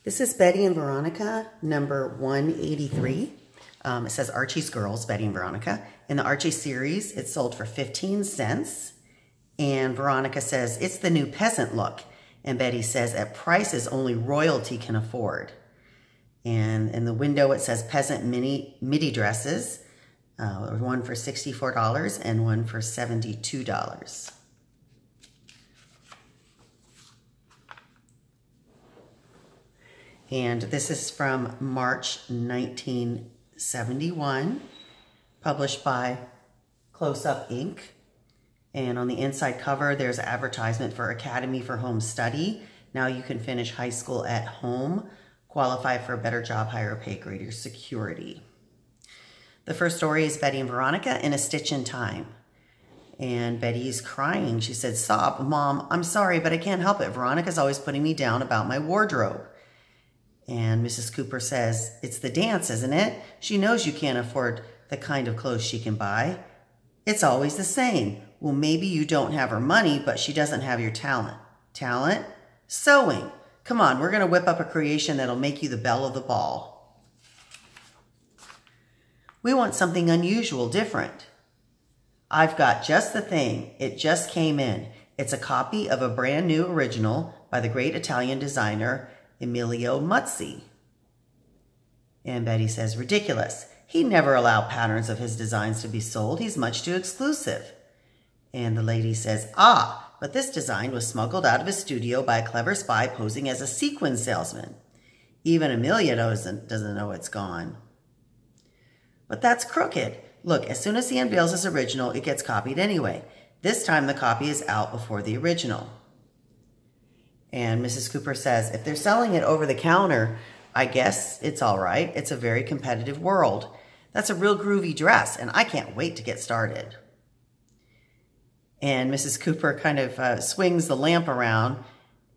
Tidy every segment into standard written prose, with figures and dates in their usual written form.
This is Betty and Veronica, number 183. It says Archie's Girls, Betty and Veronica. In the Archie series, it's sold for 15 cents. And Veronica says, it's the new peasant look. And Betty says, at prices only royalty can afford. And in the window, it says peasant midi dresses. One for $64 and one for $72. And this is from March 1971, published by Close Up Inc. And on the inside cover, there's an advertisement for Academy for Home Study. Now you can finish high school at home, qualify for a better job, higher pay, greater security. The first story is Betty and Veronica in A Stitch in Time. And Betty's crying. She said, sob, Mom, I'm sorry, but I can't help it. Veronica's always putting me down about my wardrobe. And Mrs. Cooper says, it's the dance, isn't it? She knows you can't afford the kind of clothes she can buy. It's always the same. Well, maybe you don't have her money, but she doesn't have your talent. Talent? Sewing. Come on, we're going to whip up a creation that'll make you the belle of the ball. We want something unusual, different. I've got just the thing. It just came in. It's a copy of a brand new original by the great Italian designer Emilio Muzzi. And Betty says, ridiculous. He'd never allow patterns of his designs to be sold. He's much too exclusive. And the lady says, but this design was smuggled out of his studio by a clever spy posing as a sequin salesman. Even Amelia doesn't know it's gone. But that's crooked. Look, as soon as he unveils his original, it gets copied anyway. This time the copy is out before the original. And Mrs. Cooper says, if they're selling it over the counter, I guess it's all right. It's a very competitive world. That's a real groovy dress, and I can't wait to get started. And Mrs. Cooper kind of swings the lamp around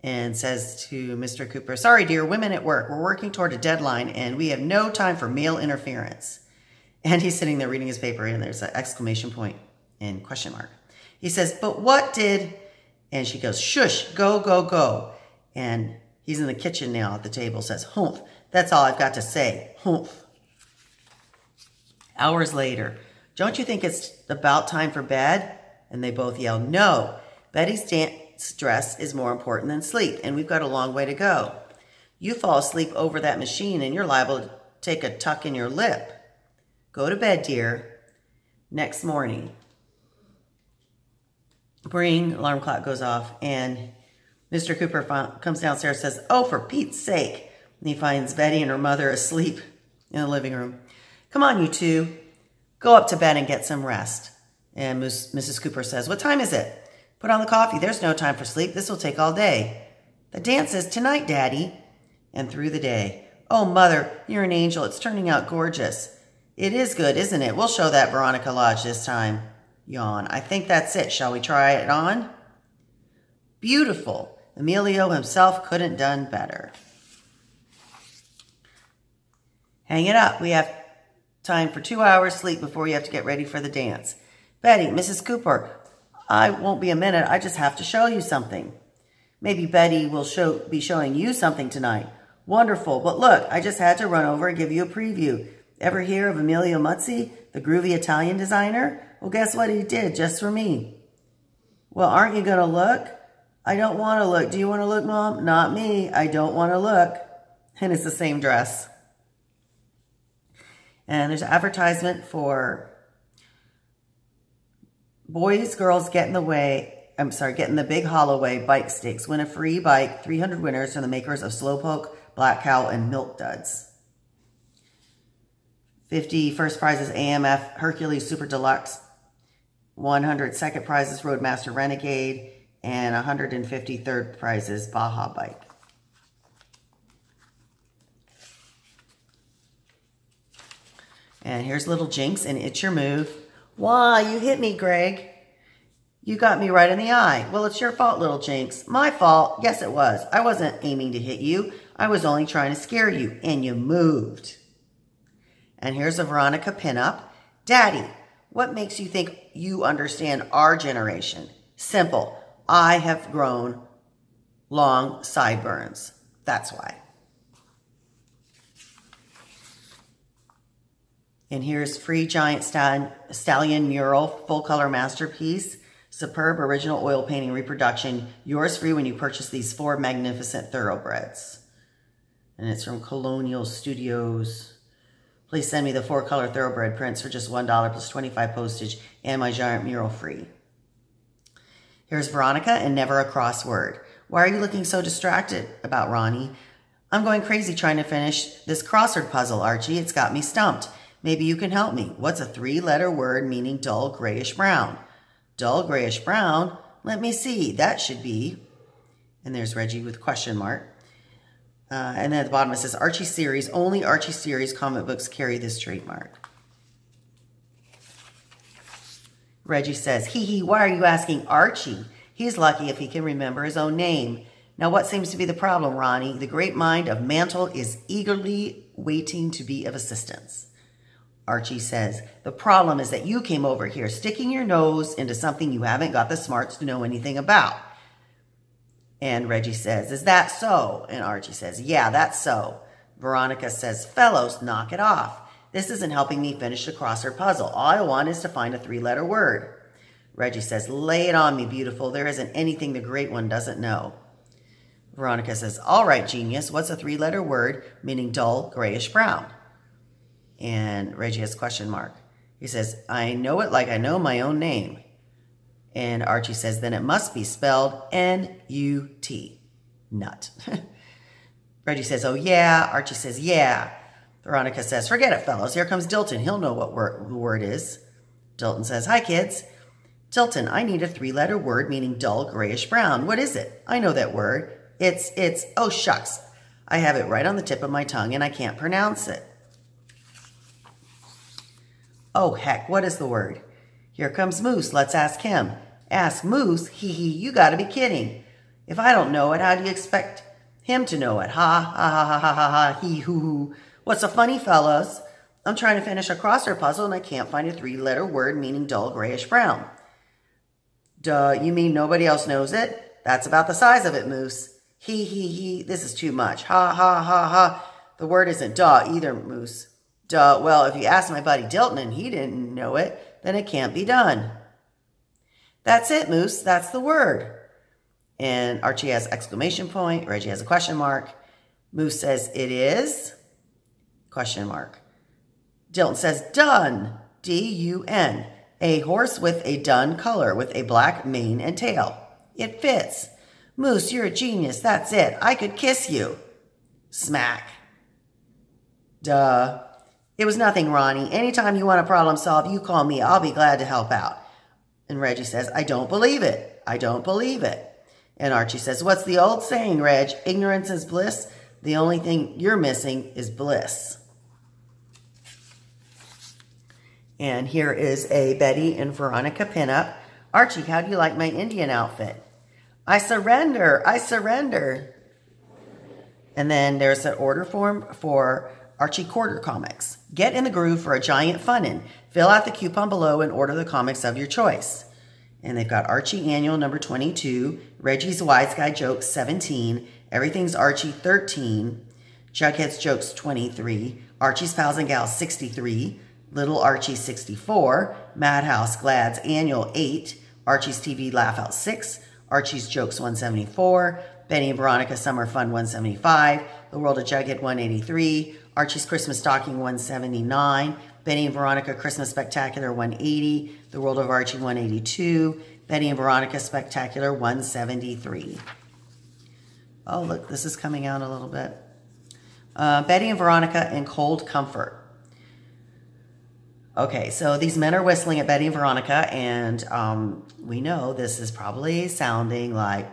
and says to Mr. Cooper, sorry, dear, women at work. We're working toward a deadline, and we have no time for male interference. And he's sitting there reading his paper, and there's an exclamation point and question mark. He says, but what did... And she goes, shush, go, go, go. And he's in the kitchen now at the table, says, humph. That's all I've got to say, humph. Hours later, don't you think it's about time for bed? And they both yell, no. Betty's dance dress is more important than sleep, and we've got a long way to go. You fall asleep over that machine, and you're liable to take a tuck in your lip. Go to bed, dear. Next morning, ring, alarm clock goes off, and Mr. Cooper comes downstairs and says, oh, for Pete's sake. And he finds Betty and her mother asleep in the living room. Come on, you two. Go up to bed and get some rest. And Mrs. Cooper says, what time is it? Put on the coffee. There's no time for sleep. This will take all day. The dance is tonight, Daddy. And through the day. Oh, Mother, you're an angel. It's turning out gorgeous. It is good, isn't it? We'll show that Veronica Lodge this time. Yawn. I think that's it. Shall we try it on? Beautiful. Emilio himself couldn't done better. Hang it up. We have time for 2 hours sleep before you have to get ready for the dance. Betty, Mrs. Cooper, I won't be a minute. I just have to show you something. Maybe Betty will be showing you something tonight. Wonderful. But look, I just had to run over and give you a preview. Ever hear of Emilio Muzzi, the groovy Italian designer? Well, guess what he did just for me? Well, aren't you going to look? I don't want to look. Do you want to look, Mom? Not me. I don't want to look. And it's the same dress. And there's an advertisement for boys, girls, get in the Big Holloway bike stakes. Win a free bike, 300 winners from the makers of Slowpoke, Black Cow, and Milk Duds. 50 first prizes, AMF, Hercules Super Deluxe. 100 second prizes, Roadmaster Renegade. And 150 third prizes, Baja Bike. And here's Little Jinx, and it's your move. Why, you hit me, Greg. You got me right in the eye. Well, it's your fault, Little Jinx. My fault? Yes, it was. I wasn't aiming to hit you. I was only trying to scare you, and you moved. And here's a Veronica pinup. Daddy, what makes you think you understand our generation? Simple. I have grown long sideburns. That's why. And here's free giant stallion mural, full color masterpiece, superb original oil painting reproduction. Yours free when you purchase these 4 magnificent thoroughbreds. And it's from Colonial Studios. Please send me the 4 color thoroughbred prints for just $1 plus 25 postage and my giant mural free. Here's Veronica and Never a Crossword. Why are you looking so distracted about Ronnie? I'm going crazy trying to finish this crossword puzzle, Archie. It's got me stumped. Maybe you can help me. What's a 3-letter word meaning dull grayish brown? Dull grayish brown? Let me see. That should be... And there's Reggie with question mark. And then at the bottom it says Archie Series. Only Archie Series comic books carry this trademark. Reggie says, hee hee, why are you asking Archie? He's lucky if he can remember his own name. Now what seems to be the problem, Ronnie? The great mind of Mantle is eagerly waiting to be of assistance. Archie says, the problem is that you came over here sticking your nose into something you haven't got the smarts to know anything about. And Reggie says, is that so? And Archie says, yeah, that's so. Veronica says, fellows, knock it off. This isn't helping me finish the crossword puzzle. All I want is to find a 3-letter word. Reggie says, lay it on me, beautiful. There isn't anything the great one doesn't know. Veronica says, all right, genius. What's a 3-letter word meaning dull grayish brown? And Reggie has question mark. He says, I know it like I know my own name. And Archie says, then it must be spelled N-U-T. Nut. Reggie says, oh yeah. Archie says, yeah. Veronica says, forget it, fellows. Here comes Dilton. He'll know what the word is. Dilton says, hi, kids. Dilton, I need a 3-letter word meaning dull grayish brown. What is it? I know that word. It's, oh shucks. I have it right on the tip of my tongue and I can't pronounce it. Oh, heck, what is the word? Here comes Moose. Let's ask him. Ask Moose? Hee hee, you gotta be kidding. If I don't know it, how do you expect him to know it? Ha, ha, ha, ha, ha, ha, ha, hee, hoo, hoo. What's so funny, fellas? I'm trying to finish a crossword puzzle and I can't find a 3-letter word meaning dull grayish brown. Duh, you mean nobody else knows it? That's about the size of it, Moose. Hee, hee, hee, this is too much. Ha, ha, ha, ha. The word isn't duh either, Moose. Duh, well, if you asked my buddy Dilton and he didn't know it, then it can't be done. That's it, Moose. That's the word. And Archie has exclamation point. Reggie has a question mark. Moose says, it is? Question mark. Dilton says, dun. D-U-N. A horse with a dun color with a black mane and tail. It fits. Moose, you're a genius. That's it. I could kiss you. Smack. Duh. It was nothing, Ronnie. Anytime you want a problem solved, you call me. I'll be glad to help out. And Reggie says, I don't believe it. I don't believe it. And Archie says, what's the old saying, Reg? Ignorance is bliss. The only thing you're missing is bliss. And here is a Betty and Veronica pinup. Archie, how do you like my Indian outfit? I surrender. I surrender. And then there's an order form for Archie Quarter Comics. Get in the groove for a giant fun-in. Fill out the coupon below and order the comics of your choice. And they've got Archie Annual number 22, Reggie's Wise Guy Jokes 17, Everything's Archie 13, Jughead's Jokes 23, Archie's Pals and Gals 63, Little Archie 64, Madhouse Glad's Annual 8, Archie's TV Laugh Out 6, Archie's Jokes 174, Benny and Veronica Summer Fun 175, The World of Jughead 183, Archie's Christmas Stocking 179, Benny and Veronica Christmas Spectacular 180, The World of Archie 182, Benny and Veronica Spectacular 173. Oh, look, this is coming out a little bit. Betty and Veronica in Cold Comfort. Okay, so these men are whistling at Betty and Veronica, and we know this is probably sounding like...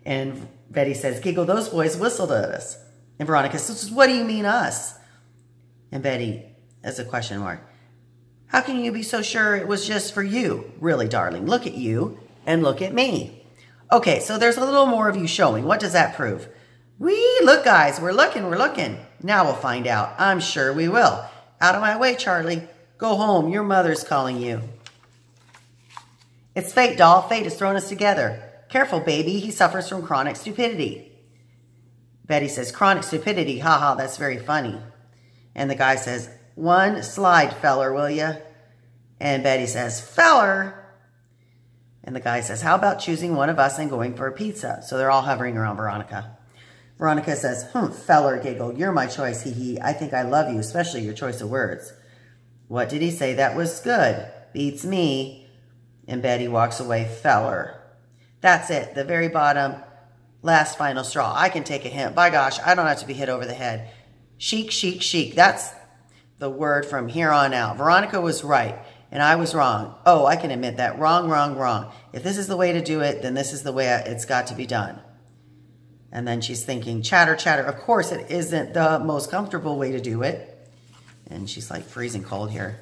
And Betty says, giggle, those boys whistled at us. And Veronica says, what do you mean us? And Betty has a question mark. How can you be so sure it was just for you? Really, darling, look at you and look at me. Okay, so there's a little more of you showing. What does that prove? Look, guys, we're looking, we're looking. Now we'll find out. I'm sure we will. Out of my way, Charlie. Go home. Your mother's calling you. It's fate, doll. Fate has thrown us together. Careful, baby. He suffers from chronic stupidity. Betty says, chronic stupidity. Ha ha, that's very funny. And the guy says, one slide, feller, will ya? And Betty says, feller. And the guy says, how about choosing one of us and going for a pizza? So they're all hovering around Veronica. Veronica says, feller, giggle, you're my choice, hee hee. I think I love you, especially your choice of words. What did he say that was good? Beats me. And Betty walks away, feller. That's it, the very bottom, last final straw. I can take a hint. By gosh, I don't have to be hit over the head. Chic, chic, chic. That's the word from here on out. Veronica was right, and I was wrong. Oh, I can admit that. Wrong, wrong, wrong. If this is the way to do it, then this is the way it's got to be done. And then she's thinking, chatter, chatter. Of course, it isn't the most comfortable way to do it. And she's like freezing cold here.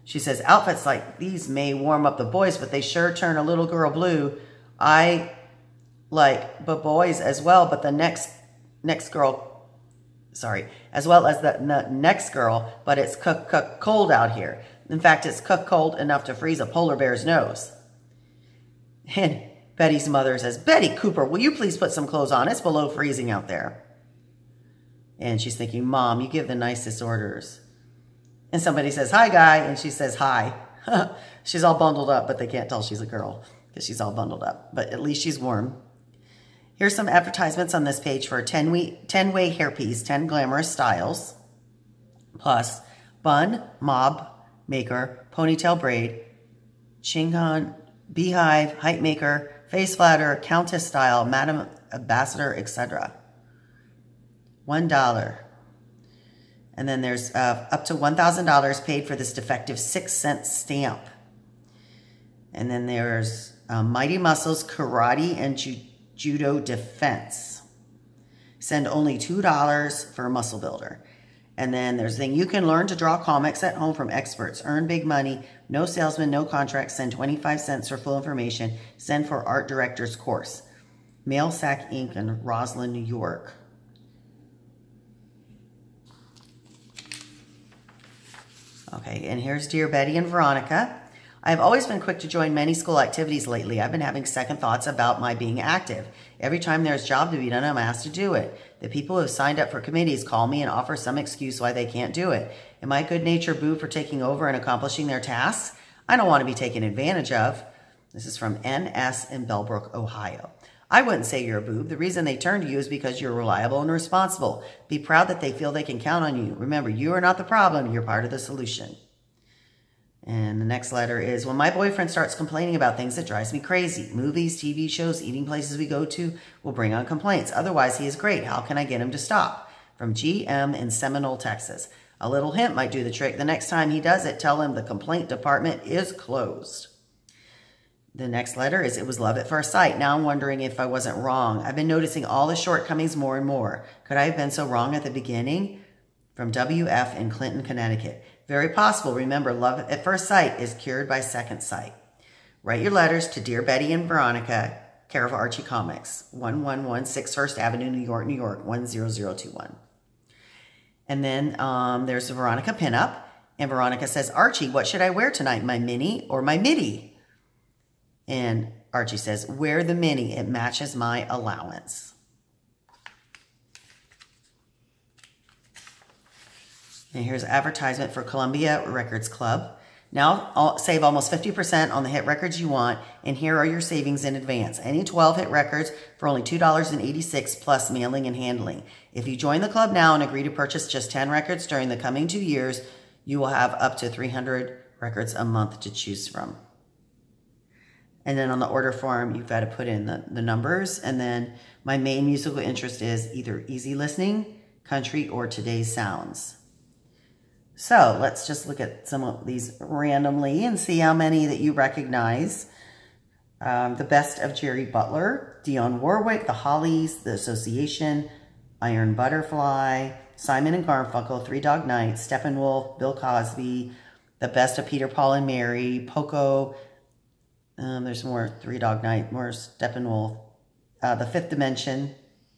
She says, outfits like these may warm up the boys, but they sure turn a little girl blue. I like the boys as well, but the next girl, sorry, as well as the next girl, but it's cold out here. In fact, it's cold enough to freeze a polar bear's nose. And Betty's mother says, Betty Cooper, will you please put some clothes on? It's below freezing out there. And she's thinking, Mom, you give the nicest orders. And somebody says, hi, guy. And she says, hi. She's all bundled up, but they can't tell she's a girl because she's all bundled up. But at least she's warm. Here's some advertisements on this page for a 10-way hairpiece, 10 glamorous styles, plus bun, mob maker, ponytail braid, chingon, beehive, height maker, face flatter, countess style, madam ambassador, etc. $1. And then there's up to $1,000 paid for this defective 6-cent stamp. And then there's Mighty Muscles, Karate, and Judo Defense. Send only $2 for a muscle builder. And then there's the thing, you can learn to draw comics at home from experts. Earn big money. No salesman, no contract. Send 25 cents for full information. Send for art director's course. Mail Sack Inc. in Roslyn, New York. Okay, and here's Dear Betty and Veronica. I've always been quick to join many school activities lately. I've been having second thoughts about my being active. Every time there's a job to be done, I'm asked to do it. The people who have signed up for committees call me and offer some excuse why they can't do it. Am I a good-natured boob for taking over and accomplishing their tasks? I don't want to be taken advantage of. This is from NS in Bellbrook, Ohio. I wouldn't say you're a boob. The reason they turn to you is because you're reliable and responsible. Be proud that they feel they can count on you. Remember, you are not the problem. You're part of the solution. And the next letter is, when my boyfriend starts complaining about things, it drives me crazy. Movies, TV shows, eating places we go to will bring on complaints. Otherwise, he is great. How can I get him to stop? From GM in Seminole, Texas. A little hint might do the trick. The next time he does it, tell him the complaint department is closed. The next letter is, it was love at first sight. Now I'm wondering if I wasn't wrong. I've been noticing all the shortcomings more and more. Could I have been so wrong at the beginning? From WF in Clinton, Connecticut. Very possible. Remember, love at first sight is cured by second sight. Write your letters to Dear Betty and Veronica, care of Archie Comics, 1116 First Avenue, New York, New York, 10021. And then there's a Veronica pinup. And Veronica says, Archie, what should I wear tonight? My mini or my midi? And Archie says, wear the mini. It matches my allowance. And here's advertisement for Columbia Records Club. Now save almost 50% on the hit records you want, and here are your savings in advance. Any 12 hit records for only $2.86 plus mailing and handling. If you join the club now and agree to purchase just 10 records during the coming 2 years, you will have up to 300 records a month to choose from. And then on the order form, you've got to put in the numbers. And then my main musical interest is either easy listening, country, or today's sounds. So let's just look at some of these randomly and see how many that you recognize. The Best of Jerry Butler, Dionne Warwick, The Hollies, The Association, Iron Butterfly, Simon and Garfunkel, Three Dog Night, Steppenwolf, Bill Cosby, The Best of Peter, Paul and Mary, Poco, there's more Three Dog Night, more Steppenwolf, The Fifth Dimension,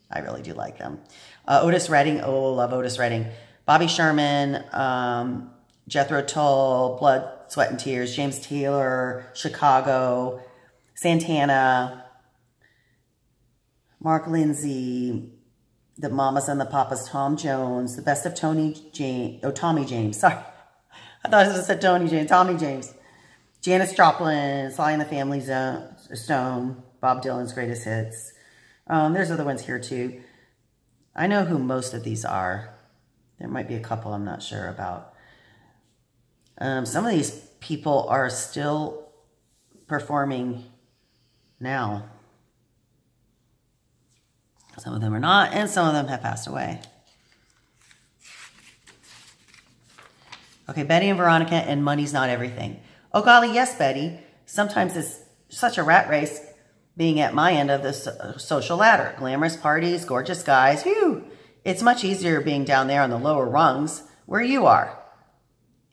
I really do like them. Otis Redding, oh, love Otis Redding. Bobby Sherman, Jethro Tull, Blood, Sweat and Tears, James Taylor, Chicago, Santana, Mark Lindsay, The Mamas and the Papas, Tom Jones, The Best of Tommy James, sorry. I thought it said Tony James, Tommy James. Janis Joplin, Sly and the Family Stone, Bob Dylan's Greatest Hits. There's other ones here too. I know who most of these are. There might be a couple I'm not sure about. Some of these people are still performing now. Some of them are not, and some of them have passed away. Okay, Betty and Veronica and Money's Not Everything. Oh, golly, yes, Betty. Sometimes it's such a rat race being at my end of the social ladder. Glamorous parties, gorgeous guys. Whew! It's much easier being down there on the lower rungs where you are.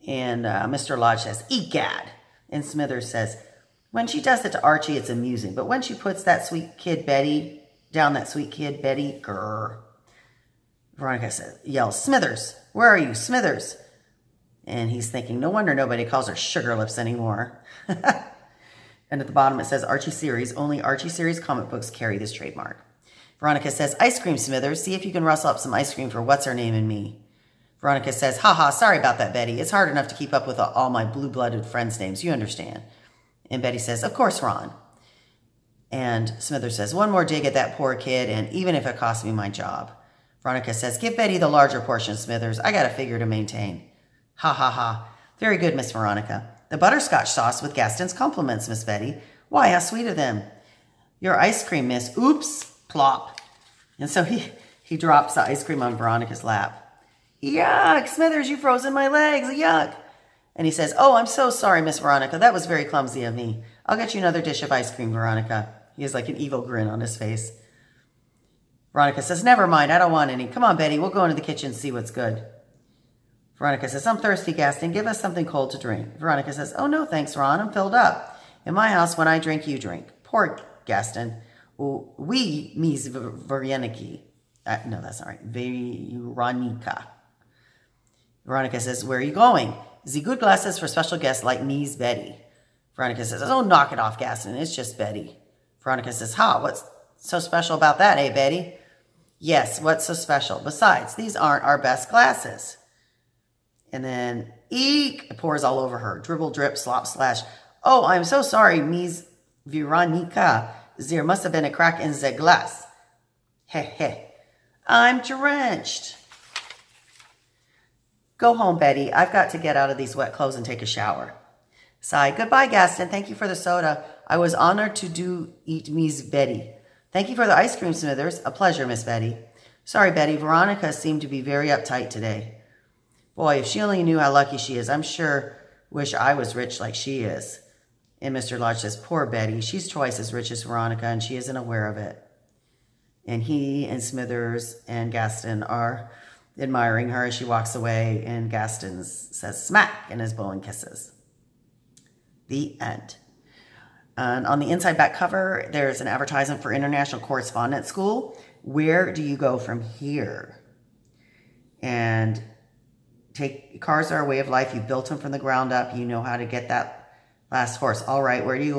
And Mr. Lodge says, egad. And Smithers says, when she does it to Archie, it's amusing. But when she puts that sweet kid Betty, down that sweet kid Betty, grrr. Veronica says, yells, Smithers, where are you, Smithers? And he's thinking, no wonder nobody calls her Sugar Lips anymore. And at the bottom it says Archie Series. Only Archie Series comic books carry this trademark. Veronica says, ice cream, Smithers. See if you can rustle up some ice cream for what's-her-name and me. Veronica says, haha, sorry about that, Betty. It's hard enough to keep up with all my blue-blooded friends' names. You understand. And Betty says, of course, Ron. And Smithers says, one more dig at that poor kid, and even if it costs me my job. Veronica says, give Betty the larger portion, Smithers. I got a figure to maintain. Ha, ha, ha. Very good, Miss Veronica. The butterscotch sauce with Gaston's compliments, Miss Betty. Why, how sweet of them. Your ice cream, miss. Oops, plop. And so he drops the ice cream on Veronica's lap. Yuck, Smithers, you've frozen my legs. Yuck. And he says, oh, I'm so sorry, Miss Veronica. That was very clumsy of me. I'll get you another dish of ice cream, Veronica. He has like an evil grin on his face. Veronica says, never mind, I don't want any. Come on, Betty, we'll go into the kitchen and see what's good. Veronica says, I'm thirsty, Gaston. Give us something cold to drink. Veronica says, oh, no, thanks, Ron. I'm filled up. In my house, when I drink, you drink. Poor Gaston. Oui, Miss Veronica. No, that's not right. Veronica. Veronica says, where are you going? The good glasses for special guests like Miss Betty. Veronica says, oh, knock it off, Gaston. It's just Betty. Veronica says, ha, what's so special about that, eh, Betty? Yes, what's so special? Besides, these aren't our best glasses. And then, eek, it pours all over her. Dribble, drip, slop, slash. Oh, I'm so sorry, Miss Veronica. There must have been a crack in the glass. Heh, heh. I'm drenched. Go home, Betty. I've got to get out of these wet clothes and take a shower. Sigh. Goodbye, Gaston. Thank you for the soda. I was honored to eat Miss Betty. Thank you for the ice cream, Smithers. A pleasure, Miss Betty. Sorry, Betty. Veronica seemed to be very uptight today. Boy, if she only knew how lucky she is, I'm sure wish I was rich like she is. And Mr. Lodge says, poor Betty. She's twice as rich as Veronica, and she isn't aware of it. And he and Smithers and Gaston are admiring her as she walks away, and Gaston says smack in his bowling kisses. The end. And on the inside back cover, there's an advertisement for International Correspondence School. Where do you go from here? And cars are a way of life. You built them from the ground up. You know how to get that last horse. All right, where do you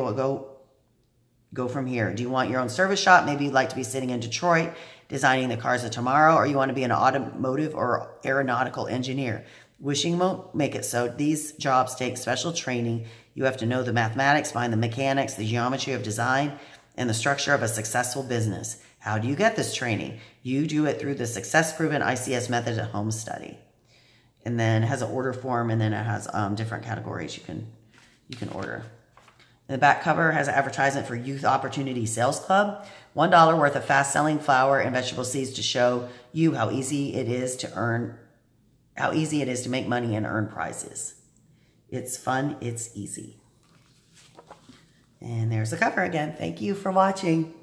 go from here? Do you want your own service shop? Maybe you'd like to be sitting in Detroit designing the cars of tomorrow, or you want to be an automotive or aeronautical engineer. Wishing won't make it so. These jobs take special training. You have to know the mathematics behind the mechanics, the geometry of design, and the structure of a successful business. How do you get this training? You do it through the success-proven ICS method at home study. And then it has an order form, and then it has different categories you can order. And the back cover has an advertisement for Youth Opportunity Sales Club. $1 worth of fast-selling flour and vegetable seeds to show you how easy it is to make money and earn prizes. It's fun, it's easy. And there's the cover again. Thank you for watching.